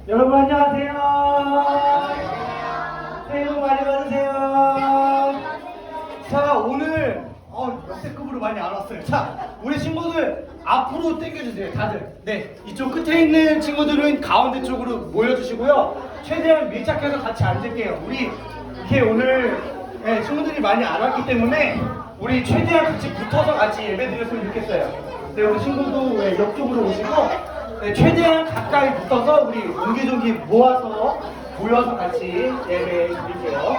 여러분 안녕하세요. 새해 복 많이 받으세요. 자, 오늘 역대급으로 많이 안 왔어요. 자, 우리 친구들 앞으로 당겨주세요. 다들. 네, 이쪽 끝에 있는 친구들은 가운데 쪽으로 모여주시고요. 최대한 밀착해서 같이 앉을게요. 우리 이렇게 오늘 친구들이 많이 안 왔기 때문에 우리 최대한 같이 붙어서 같이 예배 드렸으면 좋겠어요. 네, 우리 친구도 옆쪽으로 오시고 최대한 가까이 붙어서 우리 옹기종기 모여서 같이 예배 드릴게요.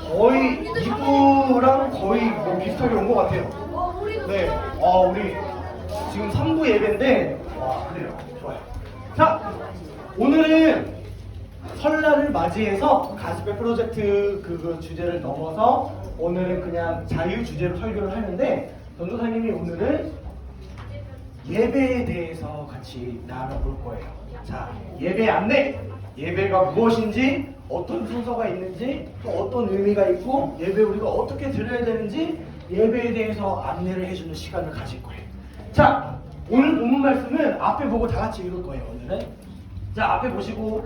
거의 이부랑 거의 뭐 비슷하게 온 것 같아요. 네, 우리 지금 3부 예배인데, 그래요. 좋아요. 자, 오늘은 설날을 맞이해서 가스펠 프로젝트 그 주제를 넘어서 오늘은 그냥 자유 주제로 설교를 하는데, 전도사님이 오늘은 예배에 대해서 같이 나눠볼 거예요. 자, 예배 안내! 예배가 무엇인지, 어떤 순서가 있는지, 또 어떤 의미가 있고, 예배 우리가 어떻게 드려야 되는지, 예배에 대해서 안내를 해주는 시간을 가질 거예요. 자, 오늘 본문 말씀은 앞에 보고 다 같이 읽을 거예요, 오늘은. 자, 앞에 보시고,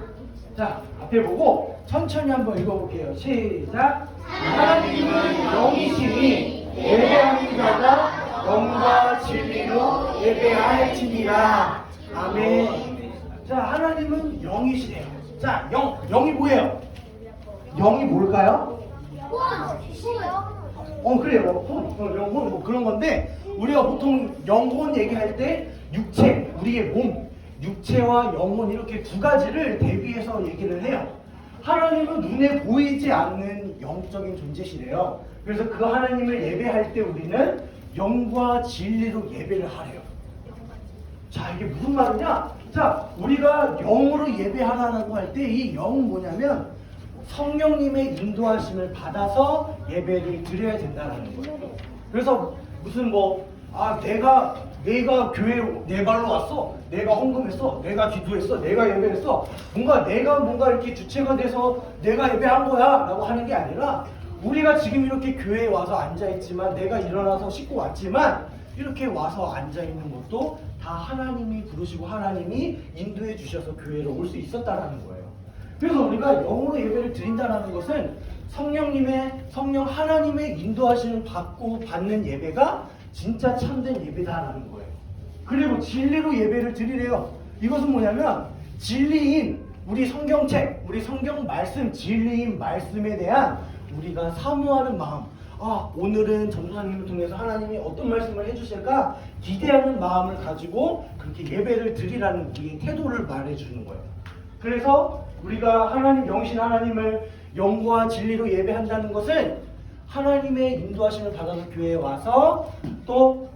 자, 앞에 보고 천천히 한번 읽어볼게요. 시작! 하나님은 영이시니 예배하는 자가 영과 진리로 예배할지니라. 아멘. 자, 하나님은 영이시래요. 자, 영이 뭐예요? 영이 뭘까요? 그래요. 영혼 뭐 그런 건데, 우리가 보통 영혼 얘기할 때 육체, 우리의 몸, 육체와 영혼 이렇게 두 가지를 대비해서 얘기를 해요. 하나님은 눈에 보이지 않는 영적인 존재시래요. 그래서 그 하나님을 예배할 때 우리는 영과 진리로 예배를 하래요. 자, 이게 무슨 말이냐? 자, 우리가 영으로 예배하라고 할 때 이 영은 뭐냐면 성령님의 인도하심을 받아서 예배를 드려야 된다는 거예요. 그래서 무슨 내가 교회 내 발로 왔어, 내가 헌금했어, 내가 기도했어, 내가 예배했어, 내가 이렇게 주체가 돼서 내가 예배한 거야 라고 하는 게 아니라, 우리가 지금 이렇게 교회에 와서 앉아있지만, 내가 일어나서 씻고 왔지만 이렇게 와서 앉아있는 것도 다 하나님이 부르시고 하나님이 인도해 주셔서 교회로 올 수 있었다라는 거예요. 그래서 우리가 영으로 예배를 드린다는 것은 성령 하나님의 인도하심을 받는 예배가 진짜 참된 예배다라는 거예요. 그리고 진리로 예배를 드리래요. 이것은 뭐냐면 진리인 우리 성경책, 우리 성경 말씀, 진리인 말씀에 대한 우리가 사모하는 마음, 오늘은 전도사님을 통해서 하나님이 어떤 말씀을 해주실까 기대하는 마음을 가지고 그렇게 예배를 드리라는 우리의 태도를 말해주는 거예요. 그래서 우리가 영신 하나님을 영과 진리로 예배한다는 것은 하나님의 인도하심을 받아서 교회에 와서 또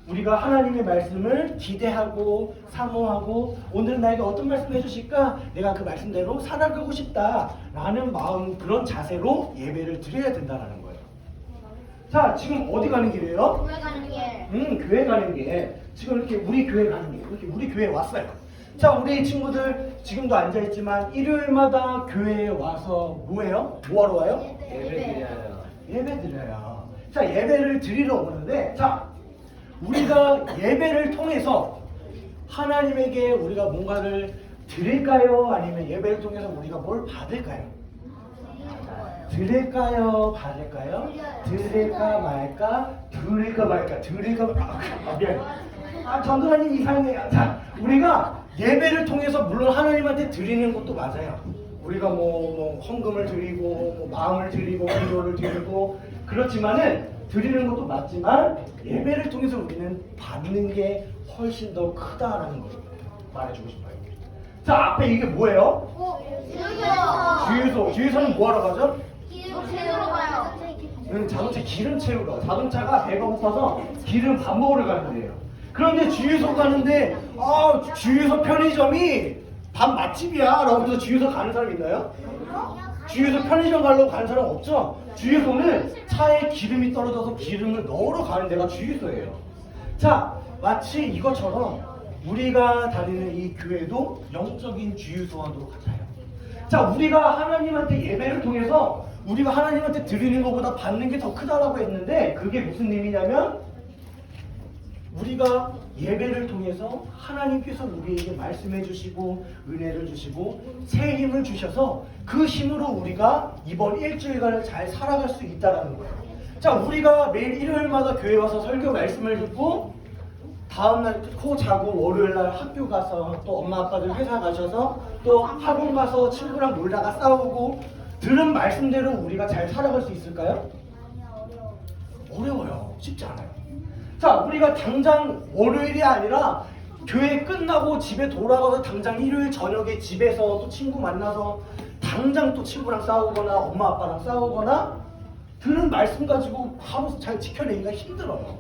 우리가 하나님의 말씀을 기대하고 사모하고, 오늘은 나에게 어떤 말씀을 해주실까, 내가 그 말씀대로 살아가고 싶다라는 마음, 그런 자세로 예배를 드려야 된다는 거예요. 자, 지금 어디 가는 길이에요? 교회 가는 길. 교회 가는 길. 지금 이렇게 우리 교회 가는 길. 이렇게 우리 교회에 왔어요. 자, 우리 친구들 지금도 앉아있지만 일요일마다 교회에 와서 뭐해요? 뭐하러 와요? 예배 드려요. 자, 예배를 드리러 오는데, 자, 우리가 예배를 통해서 하나님에게 우리가 뭔가를 드릴까요? 아니면 예배를 통해서 우리가 뭘 받을까요? 드릴까요? 받을까요? 드릴까 말까? 미안해. 전도사님 이상해요. 자, 우리가 예배를 통해서 물론 하나님한테 드리는 것도 맞아요. 우리가 헌금을 드리고 마음을 드리고 기도를 드리고 그렇지만은 드리는 것도 맞지만, 예배를 통해서 우리는 받는 게 훨씬 더 크다라는 걸 말해주고 싶어요. 자, 앞에 이게 뭐예요? 주유소. 주유소는 뭐하러 가죠? 기름 채우러 가요. 자동차 기름 채우러 가요. 자동차가 배가 고파서 기름 밥 먹으러 가는 데예요. 그런데 주유소 가는데 주유소 편의점이 밥 맛집이야 라고 해서 주유소 가는 사람 있나요? 주유소 편의점 가려고 가는 사람 없죠? 주유소는 차에 기름이 떨어져서 기름을 넣으러 가는 데가 주유소예요. 자, 마치 이것처럼 우리가 다니는 이 교회도 영적인 주유소와도 같아요. 자, 우리가 하나님한테 예배를 통해서 우리가 하나님한테 드리는 것보다 받는 게 더 크다라고 했는데, 그게 무슨 의미냐면 우리가 예배를 통해서 하나님께서 우리에게 말씀해 주시고 은혜를 주시고 새 힘을 주셔서 그 힘으로 우리가 이번 일주일간을 잘 살아갈 수 있다는 거예요. 자, 우리가 매일 일요일마다 교회 와서 설교 말씀을 듣고 다음날 코 자고 월요일날 학교 가서 또 엄마 아빠들 회사 가셔서 또 학원 가서 친구랑 놀다가 싸우고 들은 말씀대로 우리가 잘 살아갈 수 있을까요? 어려워요. 쉽지 않아요. 자, 우리가 당장 월요일이 아니라 교회 끝나고 집에 돌아가서 당장 일요일 저녁에 집에서 또 친구 만나서 당장 또 친구랑 싸우거나 엄마 아빠랑 싸우거나 들은 말씀 가지고 하루 잘 지켜내기가 힘들어요.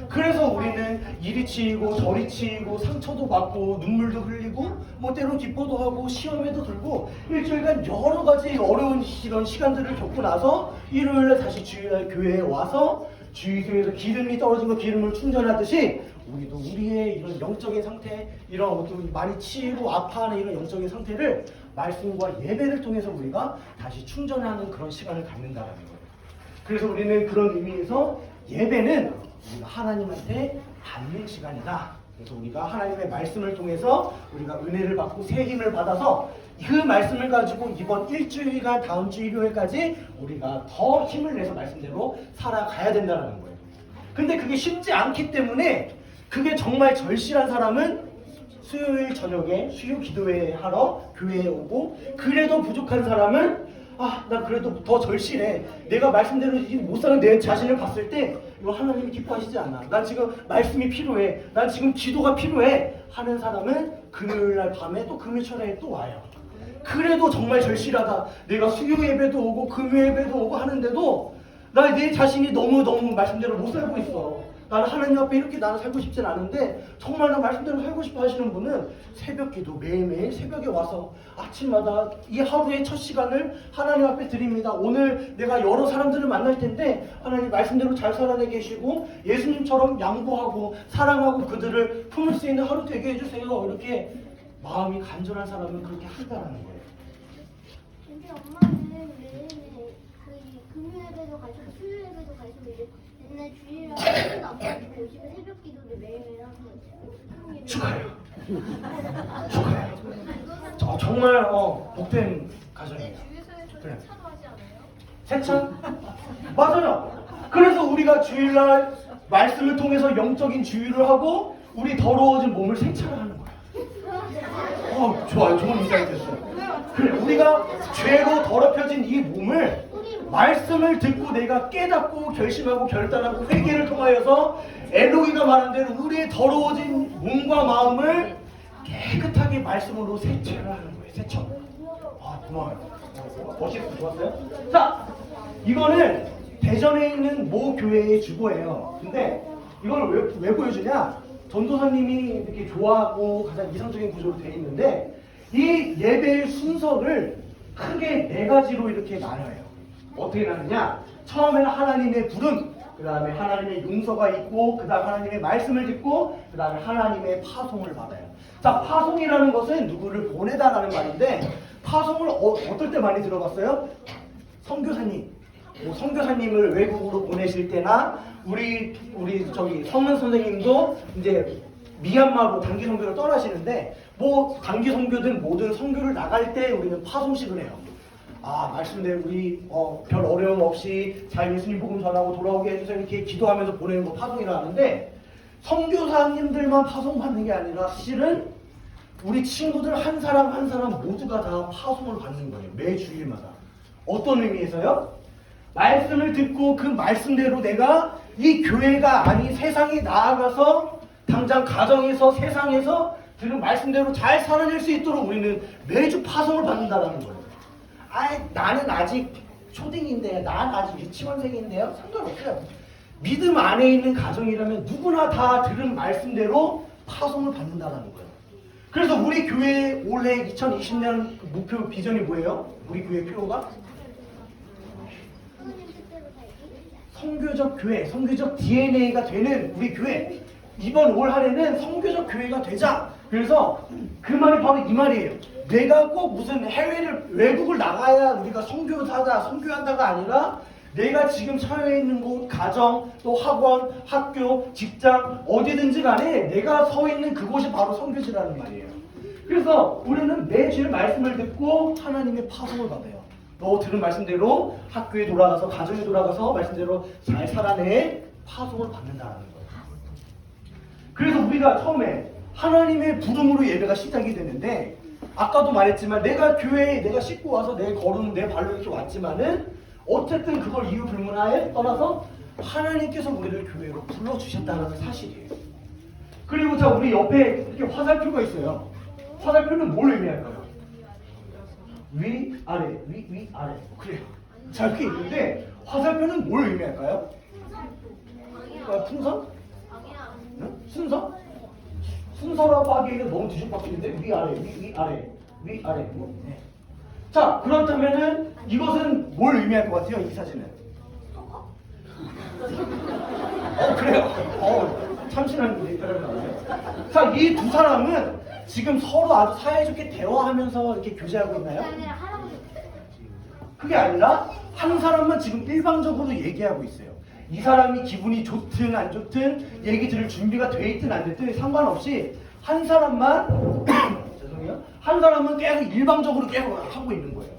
그래서 우리는 이리 치이고 저리 치이고 상처도 받고 눈물도 흘리고 뭐 때론 기뻐도 하고 시험에도 들고 일주일간 여러 가지 어려운 이런 시간들을 겪고 나서 일요일에 다시 주일날 교회에 와서 주유소에서 기름이 떨어진 거 기름을 충전하듯이 우리도 우리의 이런 영적인 상태, 이런 어떤 많이 치이고 아파하는 이런 영적인 상태를 말씀과 예배를 통해서 우리가 다시 충전하는 그런 시간을 갖는다는 거예요. 그래서 우리는 그런 의미에서 예배는 우리가 하나님한테 받는 시간이다. 그래서 우리가 하나님의 말씀을 통해서 우리가 은혜를 받고 새 힘을 받아서 그 말씀을 가지고 이번 일주일간 다음 주 일요일까지 우리가 더 힘을 내서 말씀대로 살아가야 된다는 거예요. 근데 그게 쉽지 않기 때문에 그게 정말 절실한 사람은 수요일 저녁에 수요 기도회 하러 교회에 오고 그래도 부족한 사람은 나 그래도 더 절실해. 내가 말씀대로 못 사는 내 자신을 봤을 때 이거 하나님이 기뻐하시지 않아. 난 지금 말씀이 필요해. 난 지금 기도가 필요해. 하는 사람은 금요일날 밤에 또 금요일에 또 와요. 그래도 정말 절실하다. 내가 수요 예배도 오고 금요 예배도 오고 하는데도 나 내 자신이 너무너무 말씀대로 못 살고 있어. 나는 하나님 앞에 이렇게 나는 살고 싶진 않은데 정말 나 말씀대로 살고 싶어 하시는 분은 새벽 기도 매일매일 새벽에 와서 아침마다 이 하루의 첫 시간을 하나님 앞에 드립니다. 오늘 내가 여러 사람들을 만날 텐데 하나님 말씀대로 잘 살아내 계시고 예수님처럼 양보하고 사랑하고 그들을 품을 수 있는 하루 되게 해주세요. 이렇게 마음이 간절한 사람은 그렇게 한다는 거예요. 근데 엄마는 매일매일 그 금요일에도 가시고 수요일에도 가시고 이제 맨날 주일날 하루도 안 빠지고 오시면 새벽 기도를 매일매일 하고 축하해요. 축하해요. 정말 복된 가정이에요. 주유소에서 그래. 세차도 하지 않아요? 세차? 맞아요. 그래서 우리가 주일날 말씀을 통해서 영적인 주유를 하고 우리 더러워진 몸을 세차를 하는 거예요. 좋아요. 좋은 인상이 됐어요. 그래, 우리가 죄로 더럽혀진 이 몸을 말씀을 듣고 내가 깨닫고 결심하고 결단하고 회개를 통하여서 엘로이가 말한 대로 우리의 더러워진 몸과 마음을 깨끗하게 말씀으로 세차를 하는 거예요. 세차. 고마워요. 멋있어. 좋았어요? 자, 이거는 대전에 있는 모 교회의 주보예요. 근데 이걸 왜 보여주냐? 전도사님이 이렇게 좋아하고 가장 이상적인 구조로 되어 있는데 이 예배의 순서를 크게 4가지로 이렇게 나눠요. 어떻게 나누냐? 처음에는 하나님의 부름, 그 다음에 하나님의 용서가 있고, 그 다음 하나님의 말씀을 듣고, 그 다음에 하나님의 파송을 받아요. 자, 파송이라는 것은 누구를 보내다라는 말인데 파송을 어떨 때 많이 들어봤어요? 선교사님, 선교사님을 외국으로 보내실 때나 우리 성문 선생님도 이제 미얀마로 단기 선교를 떠나시는데 뭐 단기 선교든 모든 선교를 나갈 때 우리는 파송식을 해요. 말씀대로 우리 별 어려움 없이 잘 예수님 복음 전하고 돌아오게 해주세요. 이렇게 기도하면서 보내는 거 파송이라 하는데 선교사님들만 파송받는 게 아니라 사실은 우리 친구들 한 사람 한 사람 모두가 다 파송을 받는 거예요. 매 주일마다. 어떤 의미에서요? 말씀을 듣고 그 말씀대로 내가 이 교회가 아닌 세상에 나아가서 당장 가정에서 세상에서 들은 말씀대로 잘 살아낼 수 있도록 우리는 매주 파송을 받는다는 거예요. 나는 아직 초딩인데, 난 아직 유치원생인데요. 상관없어요. 믿음 안에 있는 가정이라면 누구나 다 들은 말씀대로 파송을 받는다는 거예요. 그래서 우리 교회 올해 2020년 목표 비전이 뭐예요? 우리 교회 표어가? 선교적 교회, 선교적 DNA가 되는 우리 교회. 이번 올 한해는 선교적 교회가 되자. 그래서 그 말이 바로 이 말이에요. 내가 꼭 무슨 외국을 나가야 우리가 선교사다, 선교한다가 아니라 내가 지금 사회에 있는 곳, 가정, 또 학원, 학교, 직장 어디든지 간에 내가 서 있는 그곳이 바로 선교지라는 말이에요. 그래서 우리는 매주일 말씀을 듣고 하나님의 파송을 받아요. 너 들은 말씀대로 학교에 돌아가서 가정에 돌아가서 말씀대로 잘 살아내 파송을 받는다는 거예요. 그래서 우리가 처음에 하나님의 부름으로 예배가 시작이 되는데 아까도 말했지만 내가 교회에 내가 씻고 와서 내 걸음 내 발로 이렇게 왔지만은 어쨌든 그걸 이유 불문하에 떠나서 하나님께서 우리를 교회로 불러주셨다는 사실이에요. 그리고 자 우리 옆에 이렇게 화살표가 있어요. 화살표는 뭘 의미할까요? 위, 아래, 위, 아래. 그래요. 자 이렇게 있는데 화살표는 뭘 의미할까요? 풍선? 응? 순서? 순서라고 하기에는 너무 뒤죽박죽인데 위, 아래, 위, 아래, 위, 아래. 네. 자 그렇다면은 이것은 뭘 의미할 것 같아요? 이 사진은? 그래요. 참신한 얘기를 나오네요. 자, 이 두 사람은 지금 서로 아주 사이좋게 대화하면서 이렇게 교제하고 있나요? 그게 아니라 한 사람만 지금 일방적으로 얘기하고 있어요. 이 사람이 기분이 좋든 안 좋든 얘기 들을 준비가 돼 있든 안 됐든 상관없이 한 사람만 죄송해요. 한 사람은 계속 일방적으로 계속 하고 있는 거예요.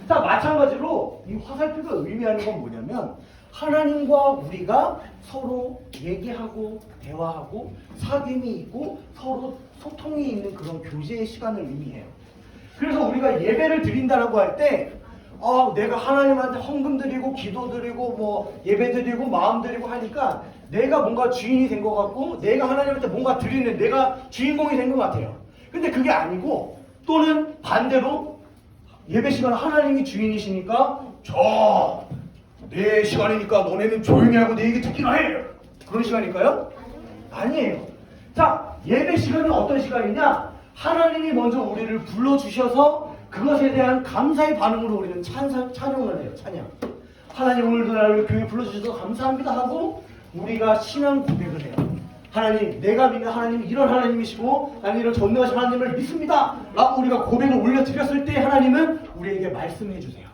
자, 마찬가지로 이 화살표가 의미하는 건 뭐냐면 하나님과 우리가 서로 얘기하고 대화하고 사귐이 있고 서로 소통이 있는 그런 교제의 시간을 의미해요. 그래서 우리가 예배를 드린다라고 할 때 내가 하나님한테 헌금 드리고 기도 드리고 뭐 예배 드리고 마음 드리고 하니까 내가 뭔가 주인이 된 것 같고 내가 하나님한테 뭔가 드리는 내가 주인공이 된 것 같아요. 근데 그게 아니고 또는 반대로 예배 시간은 하나님이 주인이시니까 내 시간이니까 너네는 조용히 하고 내 얘기 듣기나 해. 그런 시간일까요? 아니에요. 자, 예배 시간은 어떤 시간이냐? 하나님이 먼저 우리를 불러주셔서 그것에 대한 감사의 반응으로 우리는 찬양을 해요. 찬양. 하나님 오늘도 나를 교회에 불러주셔서 감사합니다 하고 우리가 신앙 고백을 해요. 하나님, 내가 믿는 하나님이 이런 하나님이시고 나는 이런 전능하신 하나님을 믿습니다 라고 우리가 고백을 올려드렸을 때 하나님은 우리에게 말씀해 주세요.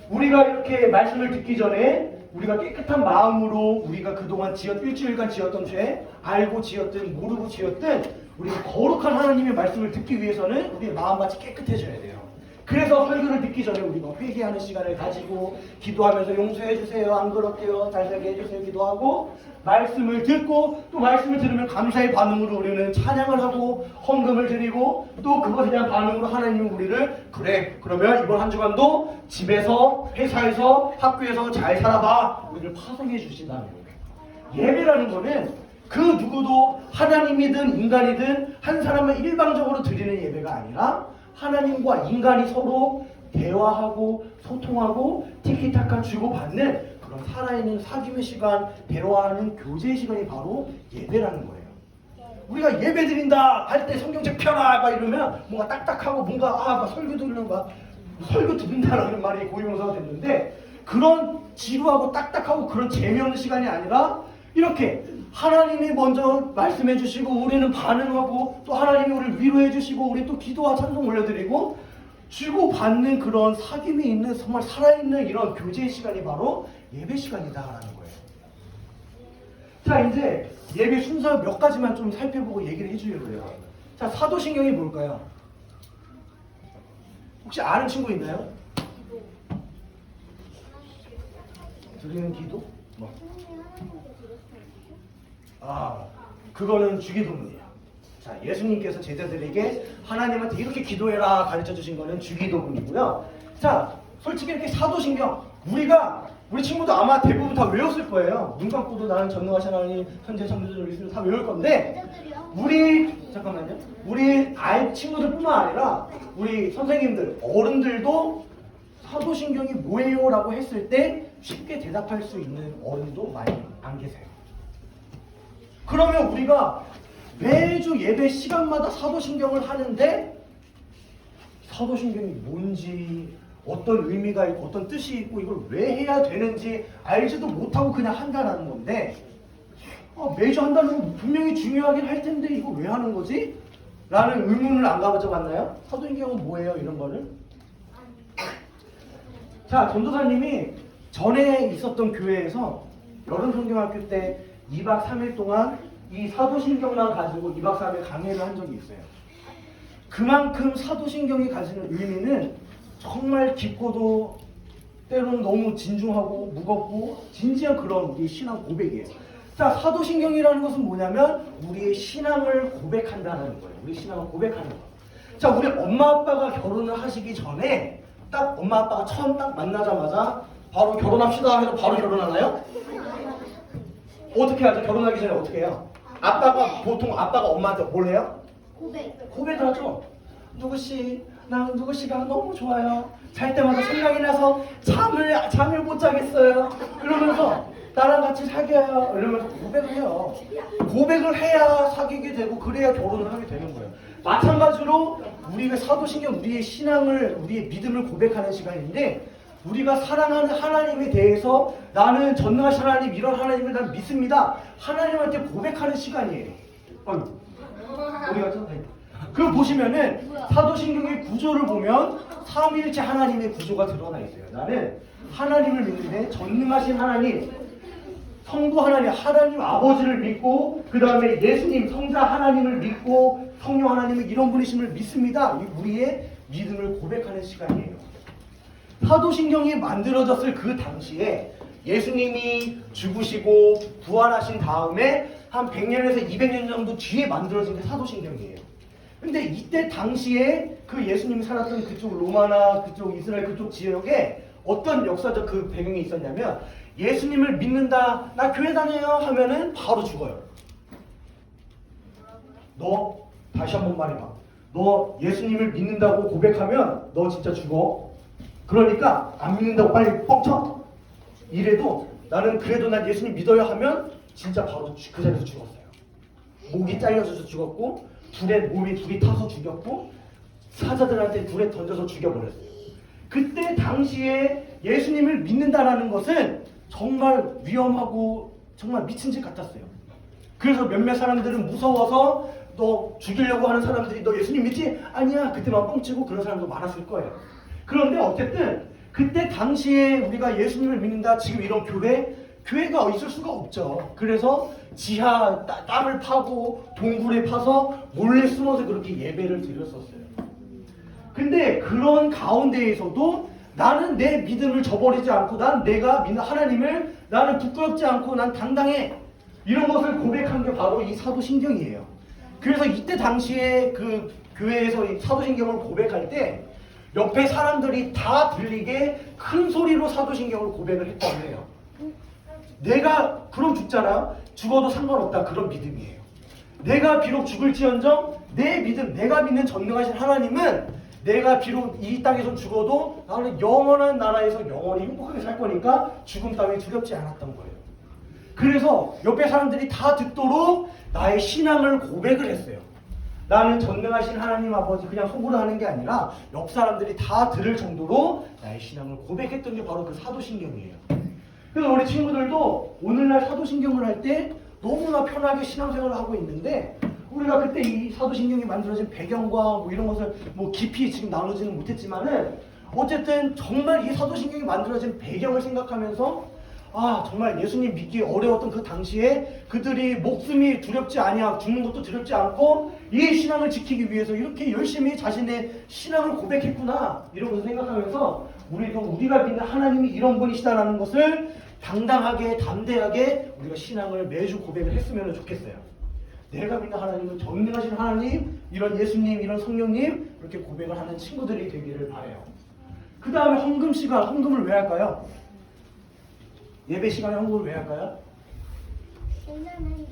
우리가 이렇게 말씀을 듣기 전에 우리가 깨끗한 마음으로 우리가 그동안 일주일간 지었던 죄, 알고 지었든 모르고 지었든 우리가 거룩한 하나님의 말씀을 듣기 위해서는 우리의 마음같이 깨끗해져야 돼요. 그래서 설교를 듣기 전에 우리가 회개하는 시간을 가지고 기도하면서 용서해 주세요, 안 그럴게요, 잘 살게 해주세요 기도하고 말씀을 듣고 또 말씀을 들으면 감사의 반응으로 우리는 찬양을 하고 헌금을 드리고 또 그것에 대한 반응으로 하나님은 우리를 그래 그러면 이번 한 주간도 집에서 회사에서 학교에서 잘 살아봐 우리를 파송해 주시다는 거예요. 예배라는 거는 그 누구도 하나님이든 인간이든 한 사람만 일방적으로 드리는 예배가 아니라 하나님과 인간이 서로 대화하고 소통하고 티키타카 주고받는 그런 살아있는 사귐의 시간, 대화하는 교제의 시간이 바로 예배라는 거예요. 우리가 예배 드린다 할 때 성경책 펴라 막 이러면 뭔가 딱딱하고 뭔가 막 설교 들으는 거 설교 듣는다라는 말이 고유명사가 됐는데 그런 지루하고 딱딱하고 그런 재미없는 시간이 아니라 이렇게 하나님이 먼저 말씀해 주시고 우리는 반응하고 또 하나님이 우리를 위로해 주시고 우리 또 기도와 찬송 올려드리고 주고받는 그런 사귐이 있는 정말 살아있는 이런 교제의 시간이 바로 예배 시간이다라는 거예요. 자, 이제 예배 순서 몇 가지만 좀 살펴보고 얘기를 해주려고 해요. 자, 사도신경이 뭘까요? 혹시 아는 친구 있나요? 드리는 기도? 뭐? 그거는 주기도문이에요. 자, 예수님께서 제자들에게 하나님한테 이렇게 기도해라 가르쳐 주신 거는 주기도문이고요. 자, 솔직히 이렇게 사도신경 우리 친구도 아마 대부분 다 외웠을 거예요. 눈 감고도 나는 전능하신 하나님 현재 성도들 있으면 다 외울 건데 우리 아이 친구들뿐만 아니라 우리 선생님들 어른들도 사도신경이 뭐예요? 라고 했을 때 쉽게 대답할 수 있는 어른도 많이 안 계세요. 그러면 우리가 매주 예배 시간마다 사도신경을 하는데 사도신경이 뭔지 어떤 의미가 있고 어떤 뜻이 있고 이걸 왜 해야 되는지 알지도 못하고 그냥 한다는 건데 매주 한다는 건 분명히 중요하긴 할 텐데 이거 왜 하는 거지? 라는 의문을 안 가져봤나요? 사도신경은 뭐예요? 이런 거를? 자, 전도사님이 전에 있었던 교회에서 여름성경학교 때 2박 3일 동안 이 사도신경만 가지고 2박 3일 강의를 한 적이 있어요. 그만큼 사도신경이 가지는 의미는 정말 깊고도 때로는 너무 진중하고 무겁고 진지한 그런 우리의 신앙 고백이에요. 자, 사도신경이라는 것은 뭐냐면 우리의 신앙을 고백한다는 거예요. 우리 신앙을 고백하는 거. 자, 우리 엄마 아빠가 결혼을 하시기 전에 딱 엄마 아빠가 처음 딱 만나자마자 바로 결혼합시다 해서 바로 결혼하나요? 어떻게 하죠? 결혼하기 전에 어떻게 해요? 아빠가 보통 아빠가 엄마한테 뭘 해요? 고백을 하죠. 누구씨, 나 누구씨가 너무 좋아요. 잘 때마다 생각이 나서 잠을 못 자겠어요. 그러면서 나랑 같이 사귀어요. 이러면서 고백을 해요. 고백을 해야 사귀게 되고 그래야 결혼을 하게 되는 거예요. 마찬가지로 우리가 사도신경, 우리의 신앙을, 우리의 믿음을 고백하는 시간인데 우리가 사랑하는 하나님에 대해서 나는 전능하신 하나님, 이런 하나님을 난 믿습니다. 하나님한테 고백하는 시간이에요. 어디 갔죠? 그 보시면은 사도신경의 구조를 보면 삼위일체 하나님의 구조가 드러나 있어요. 나는 하나님을 믿는데 전능하신 하나님, 성부 하나님, 하나님 아버지를 믿고 그 다음에 예수님, 성자 하나님을 믿고 성령 하나님의 이런 분이심을 믿습니다. 이 우리의 믿음을 고백하는 시간이에요. 사도신경이 만들어졌을 그 당시에 예수님이 죽으시고 부활하신 다음에 한 100년에서 200년 정도 뒤에 만들어진 게 사도신경이에요. 근데 이때 당시에 그 예수님이 살았던 그쪽 로마나 그쪽 이스라엘 그쪽 지역에 어떤 역사적 그 배경이 있었냐면 예수님을 믿는다, 나 교회 다녀요 하면은 바로 죽어요. 너 다시 한번 말해봐. 너 예수님을 믿는다고 고백하면 너 진짜 죽어. 그러니까 안 믿는다고 빨리 뻥쳐. 이래도 나는 그래도 난 예수님 믿어요 하면 진짜 바로 그 자리에서 죽었어요. 목이 잘려져서 죽었고 몸이 둘이 타서 죽였고 사자들한테 불에 던져서 죽여버렸어요. 그때 당시에 예수님을 믿는다라는 것은 정말 위험하고 정말 미친 짓 같았어요. 그래서 몇몇 사람들은 무서워서 너 죽이려고 하는 사람들이 너 예수님 믿지? 아니야. 그때만 뻥치고 그런 사람도 많았을 거예요. 그런데 어쨌든 그때 당시에 우리가 예수님을 믿는다, 지금 이런 교회가 있을 수가 없죠. 그래서 지하 땅을 파고 동굴에 파서 몰래 숨어서 그렇게 예배를 드렸었어요. 근데 그런 가운데에서도 나는 내 믿음을 저버리지 않고 난 내가 믿는 하나님을 나는 부끄럽지 않고 난 당당해, 이런 것을 고백한 게 바로 이 사도신경이에요. 그래서 이때 당시에 그 교회에서 이 사도신경을 고백할 때 옆에 사람들이 다 들리게 큰 소리로 사도신경을 고백을 했다고 해요. 내가 그럼 죽잖아요. 죽어도 상관없다, 그런 믿음이에요. 내가 비록 죽을지언정 내 믿음, 내가 믿는 전능하신 하나님은 내가 비록 이 땅에서 죽어도 나는 영원한 나라에서 영원히 행복하게 살 거니까 죽음 따위 두렵지 않았던 거예요. 그래서 옆에 사람들이 다 듣도록 나의 신앙을 고백을 했어요. 나는 전능하신 하나님 아버지 그냥 속으로 하는 게 아니라 옆 사람들이 다 들을 정도로 나의 신앙을 고백했던 게 바로 그 사도신경이에요. 그래서 우리 친구들도 오늘날 사도신경을 할 때 너무나 편하게 신앙생활을 하고 있는데 우리가 그때 이 사도신경이 만들어진 배경과 뭐 이런 것을 뭐 깊이 지금 나누지는 못했지만은 어쨌든 정말 이 사도신경이 만들어진 배경을 생각하면서 정말 예수님 믿기 어려웠던 그 당시에 그들이 목숨이 두렵지 아니하고 죽는 것도 두렵지 않고 이 신앙을 지키기 위해서 이렇게 열심히 자신의 신앙을 고백했구나, 이런 것을 생각하면서 우리도 우리가 믿는 하나님이 이런 분이시다라는 것을 당당하게 담대하게 우리가 신앙을 매주 고백을 했으면 좋겠어요. 내가 믿는 하나님은 전능하신 하나님, 이런 예수님, 이런 성령님, 이렇게 고백을 하는 친구들이 되기를 바라요. 그 다음에 헌금 시간, 헌금을 왜 할까요? 예배 시간에 헌금을 왜 할까요? 왜냐면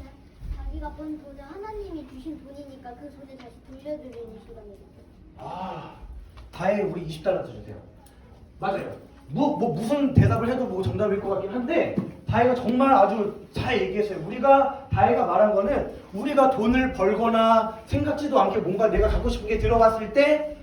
자기가 번 돈을 하나님이 주신 돈이니까 그 돈을 다시 돌려드리는 시간이거든요. 다혜 우리 20달러 주세요. 맞아요. 무슨 대답을 해도 뭐 정답일 것 같긴 한데 다혜가 정말 아주 잘 얘기했어요. 다혜가 말한 거는 우리가 돈을 벌거나 생각지도 않게 뭔가 내가 갖고 싶은 게 들어왔을 때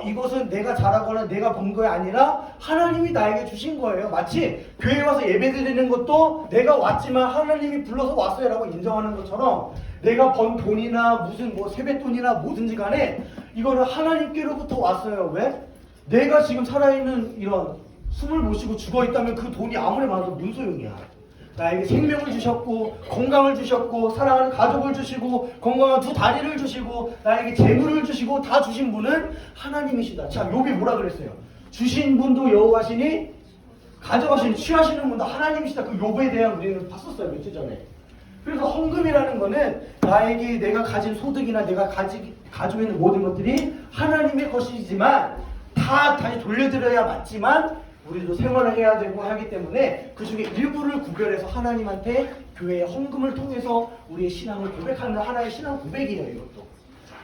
이것은 내가 잘하거나 내가 번 게 아니라 하나님이 나에게 주신 거예요. 마치 교회 와서 예배 드리는 것도 내가 왔지만 하나님이 불러서 왔어요 라고 인정하는 것처럼 내가 번 돈이나 무슨 뭐 세뱃돈이나 뭐든지 간에 이거는 하나님께로부터 왔어요. 왜? 내가 지금 살아있는 이런 숨을 못 쉬고 죽어 있다면 그 돈이 아무리 많아도 뭔 소용이야. 나에게 생명을 주셨고 건강을 주셨고 사랑하는 가족을 주시고 건강한 두 다리를 주시고 나에게 재물을 주시고 다 주신 분은 하나님이시다. 자, 욥이 뭐라 그랬어요? 주신 분도 여호와시니 가져가시니 취하시는 분도 하나님이시다. 그 욥에 대한 우리는 봤었어요, 며칠 전에. 그래서 헌금이라는 거는 나에게 내가 가진 소득이나 내가 가지고 있는 모든 것들이 하나님의 것이지만 다시 돌려드려야 맞지만 우리도 생활을 해야 되고 하기 때문에 그 중에 일부를 구별해서 하나님한테 교회의 헌금을 통해서 우리의 신앙을 고백하는 하나의 신앙 고백이에요, 이것도.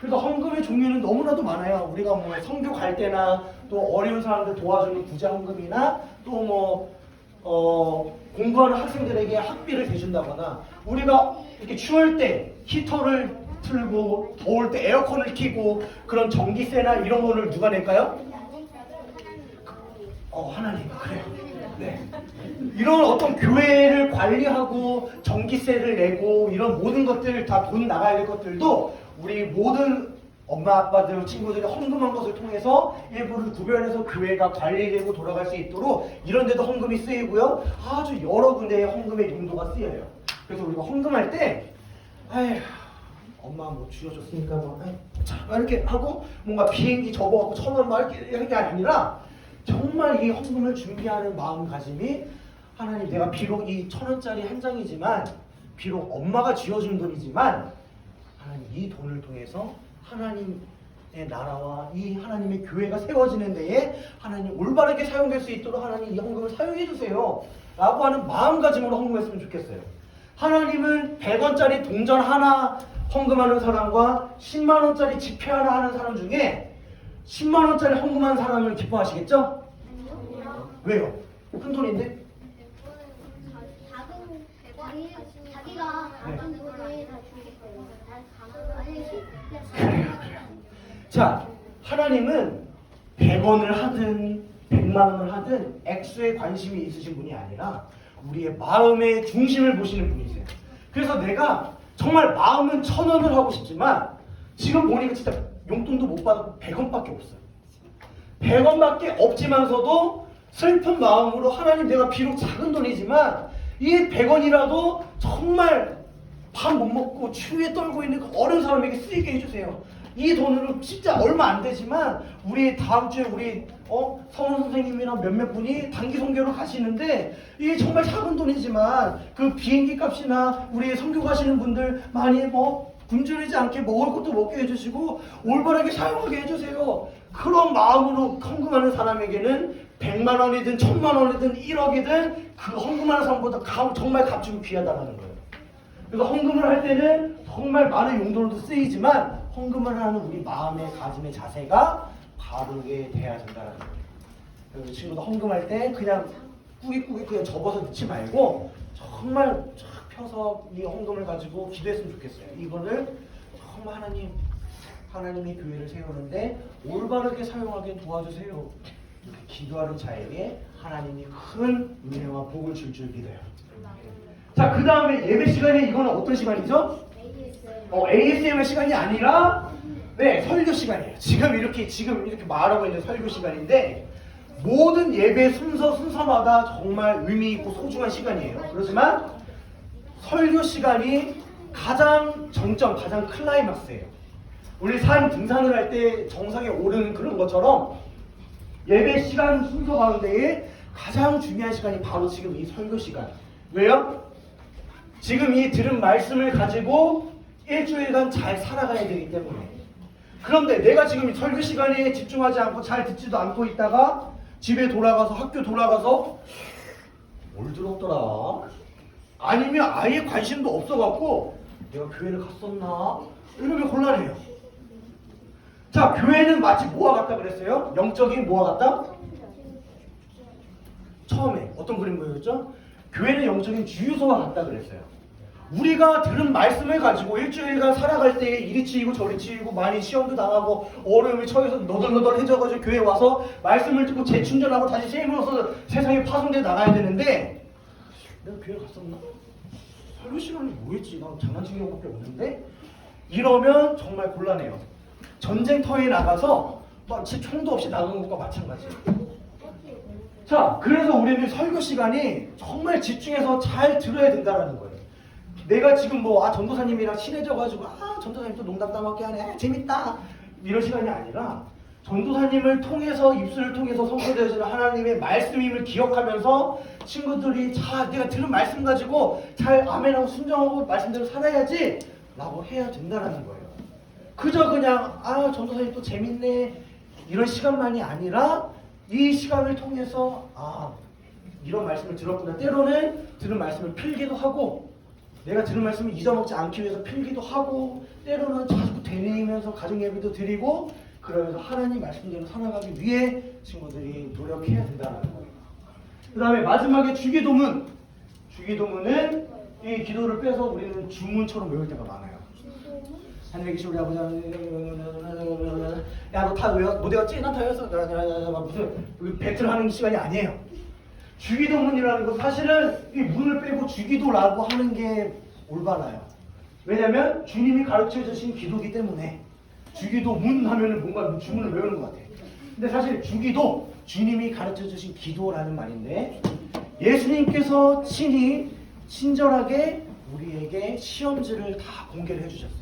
그래서 헌금의 종류는 너무나도 많아요. 우리가 뭐 성교 갈 때나 또 어려운 사람들 도와주는 구제 헌금이나 또 뭐 공부하는 학생들에게 학비를 대준다거나 우리가 이렇게 추울 때 히터를 틀고 더울 때 에어컨을 켜고 그런 전기세나 이런 거를 누가 낼까요? 하나님, 그래요. 네. 이런 어떤 교회를 관리하고 전기세를 내고 이런 모든 것들 다 돈 나가야 될 것들도 우리 모든 엄마 아빠들 친구들이 헌금한 것을 통해서 일부를 구별해서 교회가 관리되고 돌아갈 수 있도록 이런 데도 헌금이 쓰이고요. 아주 여러 군데의 헌금의 용도가 쓰여요. 그래서 우리가 헌금할 때 엄마 뭐 주여줬으니까 자, 이렇게 하고 뭔가 비행기 접어갖고 1,000원 막 이렇게 하는 게 아니라 정말 이 헌금을 준비하는 마음가짐이 하나님, 내가 비록 이 1,000원짜리 한 장이지만 비록 엄마가 쥐어준 돈이지만 하나님, 이 돈을 통해서 하나님의 나라와 이 하나님의 교회가 세워지는 데에 하나님 올바르게 사용될 수 있도록 하나님 이 헌금을 사용해 주세요 라고 하는 마음가짐으로 헌금했으면 좋겠어요. 하나님은 100원짜리 동전 하나 헌금하는 사람과 10만원짜리 지폐 하나 하는 사람 중에 10만원짜리 헌금한 사람을 기뻐하시겠죠? 아니요. 왜요? 큰 돈인데? 자기가 어떤 돈을 다 주겠어요. 그래요. 자, 하나님은 100원을 하든 100만원을 하든 액수에 관심이 있으신 분이 아니라 우리의 마음의 중심을 보시는 분이세요. 그래서 내가 정말 마음은 1,000원을 하고 싶지만 지금 보니까 진짜 용돈도 못 받고 100원밖에 없어요. 100원밖에 없지만서도 슬픈 마음으로 하나님, 내가 비록 작은 돈이지만 이 100원이라도 정말 밥 못 먹고 추위에 떨고 있는 그 어려운 사람에게 쓰이게 해주세요. 이 돈으로 진짜 얼마 안 되지만 우리 다음 주에 우리 성원 선생님이랑 몇몇 분이 단기 선교로 가시는데 이게 정말 작은 돈이지만 그 비행기 값이나 우리 선교 가시는 분들 많이 굶주리지 않게 먹을 것도 먹게 해주시고 올바르게 사용하게 해주세요. 그런 마음으로 헌금하는 사람에게는 100만 원이든 1000만 원이든 1억이든 그 헌금하는 사람보다 정말 값지고 귀하다는 거예요. 그래서 헌금을 할 때는 정말 많은 용도로도 쓰이지만 헌금을 하는 우리 마음의 가짐의 자세가 바르게 돼야 된다는 거예요. 그래서 친구도 헌금할 때 그냥 꾸깃꾸깃 그냥 접어서 넣지 말고 정말 쫙 펴서 이 헌금을 가지고 기도했으면 좋겠어요. 이거를 정말 하나님의 교회를 세우는데 올바르게 사용하게 도와주세요. 이렇게 기도하는 자에게 하나님이 큰 은혜와 복을 줄 믿어요. 자, 그 다음에 예배 시간에 이거는 어떤 시간이죠? ASMR 시간이 아니라 설교 시간이에요. 지금 이렇게 말하고 있는 설교 시간인데 모든 예배 순서마다 정말 의미 있고 소중한 시간이에요. 그렇지만 설교 시간이 가장 정점, 가장 클라이막스예요. 우리 산 등산을 할 때 정상에 오르는 그런 것처럼 예배 시간 순서 가운데에 가장 중요한 시간이 바로 지금 이 설교 시간. 왜요? 지금 이 들은 말씀을 가지고 일주일간 잘 살아가야 되기 때문에. 그런데 내가 지금 이 설교 시간에 집중하지 않고 잘 듣지도 않고 있다가 집에 돌아가서 학교 돌아가서 뭘 들었더라? 아니면 아예 관심도 없어갖고 내가 교회를 갔었나? 이러면 곤란해요. 자, 교회는 마치 뭐와 같다 그랬어요? 영적인 뭐와 같다? 처음에 어떤 그림 보여줬죠? 교회는 영적인 주유소와 같다 그랬어요. 우리가 들은 말씀을 가지고 일주일간 살아갈 때 이리 치이고 저리 치이고 많이 시험도 당하고 어려움에 처해서 너덜너덜해져가지고 교회에 와서 말씀을 듣고 재충전하고 다시 세임으로써 세상에 파송돼 나가야 되는데 내가 교회 갔었나? 설교 시간이 뭐였지? 난 장난치는 경우밖에 없는데? 이러면 정말 곤란해요. 전쟁터에 나가서 막 총도 없이 나가는 것과 마찬가지예요. 자, 그래서 우리는 설교 시간이 정말 집중해서 잘 들어야 된다는 거예요. 내가 지금 뭐 전도사님이랑 친해져가지고 전도사님 또 농담 따먹게 하네 재밌다 이런 시간이 아니라 전도사님을 통해서 입술을 통해서 선포되어지는 하나님의 말씀임을 기억하면서 친구들이 자 내가 들은 말씀 가지고 잘 아멘하고 순종하고 말씀대로 살아야지 라고 해야 된다는 거예요. 그저 그냥 전도사님 또 재밌네 이런 시간만이 아니라 이 시간을 통해서 이런 말씀을 들었구나. 때로는 들은 말씀을 필기도 하고 내가 들은 말씀을 잊어먹지 않기 위해서 필기도 하고 때로는 자꾸 되뇌이면서 가정 예배도 드리고 그러면서 하나님 말씀대로 살아가기 위해 친구들이 노력해야 된다는 거예요. 그 다음에 마지막에 주기도문. 주기도문은 이 기도를 빼서 우리는 주문처럼 외울 때가 많아요. 하늘에 계신 우리 아버지 야너 다 외워? 못 외웠지? 난 다 외웠어. 무슨 배틀 하는 시간이 아니에요. 주기도문이라는 건 사실은 이 문을 빼고 주기도라고 하는 게 올바라요. 왜냐면 주님이 가르쳐 주신 기도기 때문에 주기도문 하면은 뭔가 주문을 외우는 것 같아요. 근데 사실 주기도 주님이 가르쳐 주신 기도라는 말인데 예수님께서 친절하게 우리에게 시험지를 다 공개를 해주셨어요.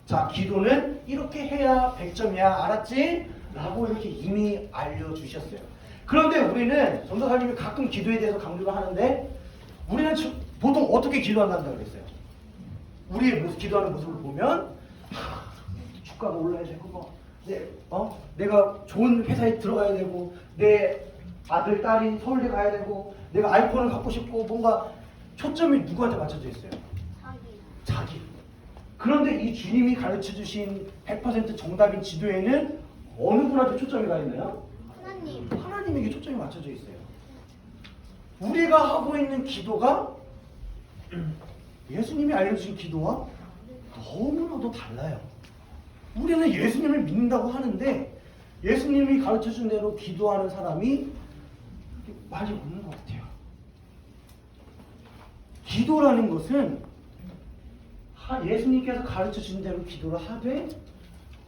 자, 기도는 이렇게 해야 100점이야 알았지? 라고 이렇게 이미 알려주셨어요. 그런데 우리는 전도사님이 가끔 기도에 대해서 강조를 하는데 우리는 보통 어떻게 기도한다고 그랬어요? 우리의 기도하는 모습을 보면 주가가 올라야 되고 내가 좋은 회사에 들어가야 되고 내 아들 딸이 서울대 가야 되고 내가 아이폰을 갖고 싶고 뭔가 초점이 누구한테 맞춰져 있어요? 자기. 그런데 이 주님이 가르쳐 주신 100% 정답인 지도에는 어느 분한테 초점이 가 있나요? 하나님에게 초점이 맞춰져 있어요. 우리가 하고 있는 기도가 예수님이 알려주신 기도와 너무나도 달라요. 우리는 예수님을 믿는다고 하는데 예수님이 가르쳐준 대로 기도하는 사람이 많이 없는 것 같아요. 기도라는 것은 예수님께서 가르쳐준 대로 기도를 하되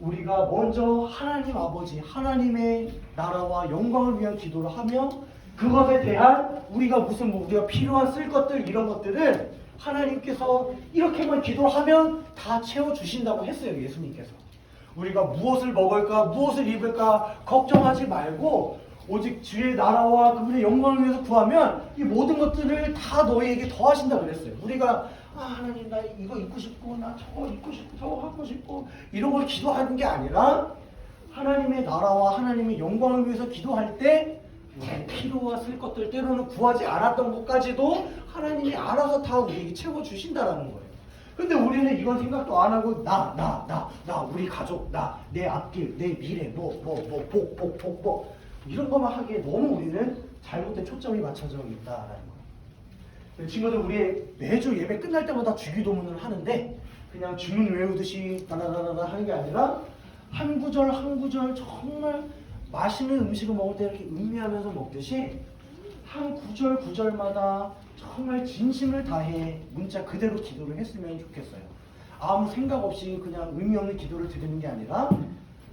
우리가 먼저 하나님 아버지 하나님의 나라와 영광을 위한 기도를 하며 그것에 대한 우리가 우리가 필요한 쓸 것들 이런 것들을 하나님께서 이렇게만 기도를 하면 다 채워주신다고 했어요. 예수님께서 우리가 무엇을 먹을까 무엇을 입을까 걱정하지 말고 오직 주의 나라와 그분의 영광을 위해서 구하면 이 모든 것들을 다 너희에게 더하신다고 그랬어요. 우리가 하나님 나 이거 입고 싶고 나 저거 입고 싶고 저거 갖고 싶고 이런 걸 기도하는 게 아니라 하나님의 나라와 하나님의 영광을 위해서 기도할 때 우리의 필요와 쓸 것들 때로는 구하지 않았던 것까지도 하나님이 알아서 다 우리에게 채워주신다라는 거예요. 근데 우리는 이건 생각도 안 하고 나 우리 가족 내 앞길 내 미래 복 이런 것만 하기에 너무 우리는 잘못된 초점이 맞춰져 있다라는 거예요. 친구들 우리 매주 예배 끝날 때마다 주기도문을 하는데 그냥 주문 외우듯이 다다다다 하는 게 아니라 한 구절 한 구절 정말 맛있는 음식을 먹을 때 이렇게 음미하면서 먹듯이 한 구절 구절마다 정말 진심을 다해 문자 그대로 기도를 했으면 좋겠어요. 아무 생각 없이 그냥 의미 없는 기도를 드리는 게 아니라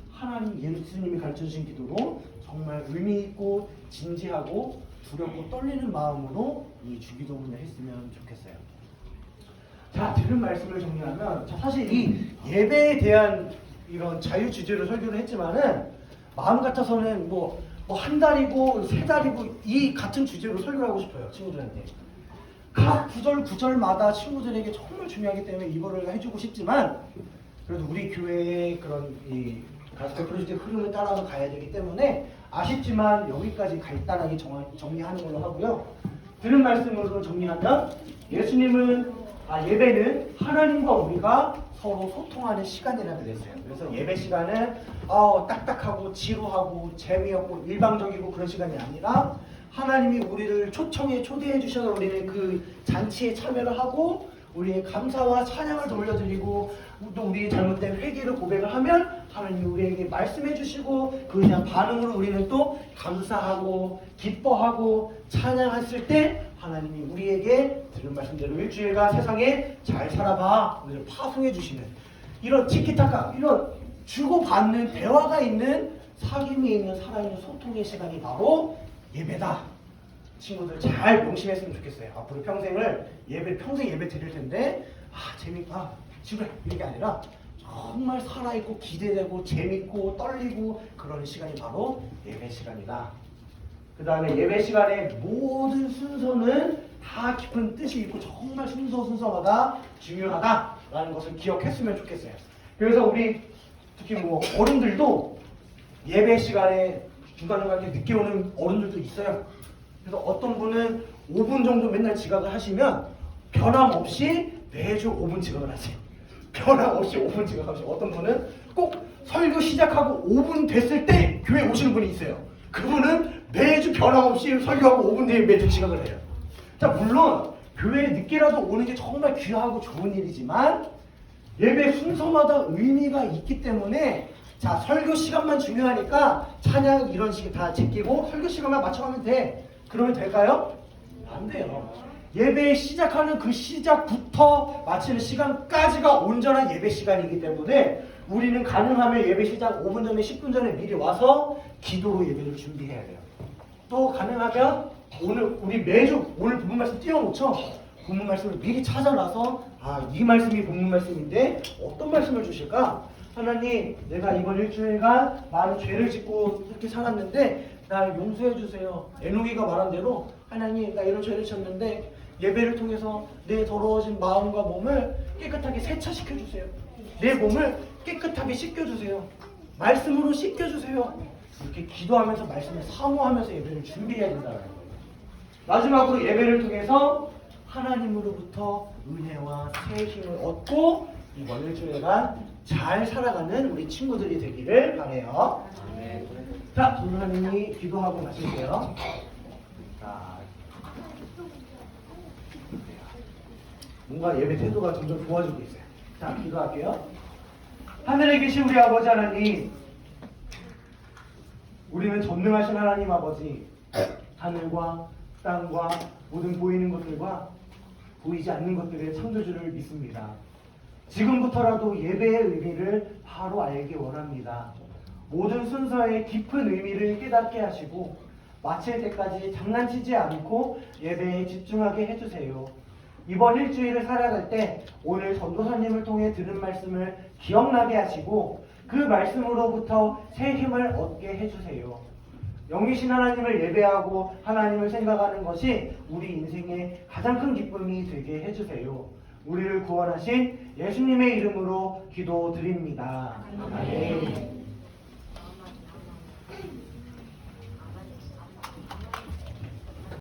하나님 예수님이 가르쳐주신 기도로 정말 의미 있고 진지하고 두렵고 떨리는 마음으로 이 주기도문을 했으면 좋겠어요. 자, 들은 말씀을 정리하면 사실 이 예배에 대한 이런 자유 주제로 설교를 했지만은 마음 같아서는 뭐 한 달이고 세 달이고 이 같은 주제로 설교를 하고 싶어요. 친구들한테 각 구절마다 친구들에게 정말 중요하기 때문에 이거를 해주고 싶지만 그래도 우리 교회의 그런 이 가스펠 프로젝트 흐름을 따라서 가야 되기 때문에 아쉽지만 여기까지 간단하게 정리하는 걸로 하고요. 들은 말씀으로 정리하면 예배는 하나님과 우리가 서로 소통하는 시간이라 그랬어요. 그래서 예배 시간은 딱딱하고 지루하고 재미없고 일방적이고 그런 시간이 아니라 하나님이 우리를 초대해 주셔서 우리는 그 잔치에 참여를 하고 우리의 감사와 찬양을 돌려드리고 또 우리의 잘못된 회개를 고백을 하면 하나님이 우리에게 말씀해 주시고 그에 대한 반응으로 우리는 또 감사하고 기뻐하고 찬양했을 때 하나님이 우리에게 들은 말씀대로 일주일간 세상에 잘 살아봐 우리를 파송해 주시는 이런 티키타카 이런 주고받는 대화가 있는 사귐이 있는 살아있는 소통의 시간이 바로 예배다. 친구들 잘 명심했으면 좋겠어요. 앞으로 평생 예배 드릴 텐데 재밌다 지루해 이런 게 아니라 정말 살아있고 기대되고 재밌고 떨리고 그런 시간이 바로 예배 시간이다. 그 다음에 예배 시간의 모든 순서는 다 깊은 뜻이 있고 정말 순서마다 중요하다라는 것을 기억했으면 좋겠어요. 그래서 우리 특히 뭐 어른들도 예배 시간에 중간중간 늦게 오는 어른들도 있어요. 그래서 어떤 분은 5분 정도 맨날 지각을 하시면 변함없이 매주 5분 지각을 하세요. 변함없이 5분 지각하시고 어떤 분은 꼭 설교 시작하고 5분 됐을 때 교회 오시는 분이 있어요. 그분은 매주 변함없이 설교하고 5분 뒤에 매주 지각을 해요. 자, 물론 교회에 늦게라도 오는 게 정말 귀하고 좋은 일이지만 예배 순서마다 의미가 있기 때문에 자, 설교 시간만 중요하니까 찬양 이런 식이 다 제끼고 설교 시간만 맞춰가면 돼. 그러면 될까요? 안 돼요. 예배 시작하는 그 시작부터 마치는 시간까지가 온전한 예배 시간이기 때문에 우리는 가능하면 예배 시작 5분 전에 10분 전에 미리 와서 기도로 예배를 준비해야 돼요. 또 가능하면 우리 매주 오늘 본문 말씀 띄워놓죠. 본문 말씀을 미리 찾아놔서 이 말씀이 본문 말씀인데 어떤 말씀을 주실까? 하나님, 내가 이번 일주일간 많은 죄를 짓고 이렇게 살았는데 나 용서해 주세요. 에녹이가 말한 대로 하나님, 나 이런 죄를 졌는데 예배를 통해서 내 더러워진 마음과 몸을 깨끗하게 세차시켜 주세요. 내 몸을 깨끗하게 씻겨주세요. 말씀으로 씻겨주세요. 이렇게 기도하면서 말씀을 사모하면서 예배를 준비해야 된다는 거예요. 마지막으로 예배를 통해서 하나님으로부터 은혜와 새 힘을 얻고 이번 일주일간 잘 살아가는 우리 친구들이 되기를 바라요. 아멘. 자, 조사님이 기도하고 마실게요. 자, 뭔가 예배 태도가 점점 좋아지고 있어요. 자, 기도할게요. 하늘에 계신 우리 아버지 하나님, 우리는 전능하신 하나님 아버지, 하늘과 땅과 모든 보이는 것들과 보이지 않는 것들의 창조주를 믿습니다. 지금부터라도 예배의 의미를 바로 알기 원합니다. 모든 순서의 깊은 의미를 깨닫게 하시고 마칠 때까지 장난치지 않고 예배에 집중하게 해주세요. 이번 일주일을 살아갈 때 오늘 전도사님을 통해 들은 말씀을 기억나게 하시고 그 말씀으로부터 새 힘을 얻게 해주세요. 영이신 하나님을 예배하고 하나님을 생각하는 것이 우리 인생의 가장 큰 기쁨이 되게 해주세요. 우리를 구원하신 예수님의 이름으로 기도드립니다. 아멘.